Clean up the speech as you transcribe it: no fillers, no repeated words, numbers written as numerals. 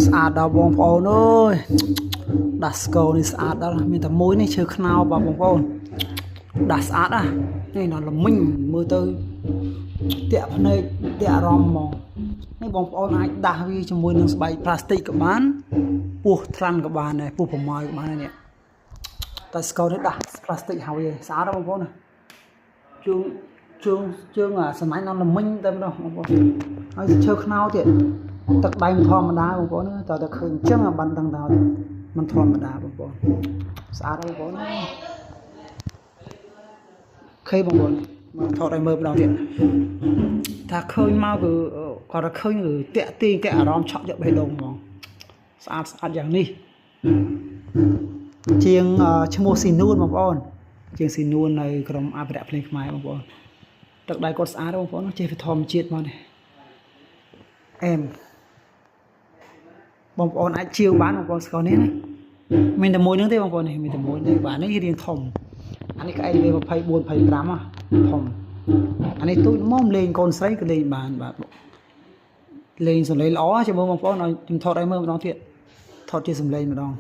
ស្អាតដល់បងប្អូនអើយដាស់ស្គរនេះស្អាតដល់មានតែមួយនេះឈើខ្នោបងប្អូនដាស់ស្អាតណានេះដល់ល្មិញមើលទៅតាក់ភ្នែកតាក់អារម្មណ៍ហ្មងនេះបងប្អូនអាចដាស់វាជាមួយនឹងស្បែកផ្លាស្ទិកក៏បានពោះថ្លាន់ក៏បានដែរពោះប្រម៉ាយក៏បានដែរនេះតែស្គរនេះដាស់ផ្លាស្ទិកហើយស្អាតបងប្អូនណាជើងអាសំណាញ់ដល់ល្មិញតែម្ដងបងប្អូនហើយឈើខ្នោទៀតទឹកដែងធម្មតាបងប្អូនតើតែឃើញអញ្ចឹងបានដឹងថាมันធម្មតាបងប្អូនស្អាតបងប្អូនឃើញបងប្អូនមកថតឲ្យមើលម្ដងទៀតថាឃើញមកគឺគាត់ថាឃើញគឺតាក់ទាញតាក់អារម្មណ៍ឆក់យកបេះដូងហ្មងស្អាតយ៉ាងនេះជាងឈ្មោះស៊ីនួនបងប្អូនជាងស៊ីនួននៅក្រុមអភិរក្សភ្លេងខ្មែរបងប្អូនទឹកដៃគាត់ស្អាតបងប្អូនចេះធម្មជាតិមកនេះអែមបងប្អូនអាចជាវបានបងប្អូនស្គាល់នេះណាមានតែមួយហ្នឹងទេបងប្អូននេះមានតែមួយនេះបាទនេះរៀងធំអានេះក្អែកវា24 25ធំអានេះទូចមុំលេងកូនស្រីក៏លេងបានបាទលេងសំឡេងល្អចាំមើលបងប្អូនឲ្យខ្ញុំថតឲ្យមើលម្ដងទៀតថតជាសំឡេងម្ដង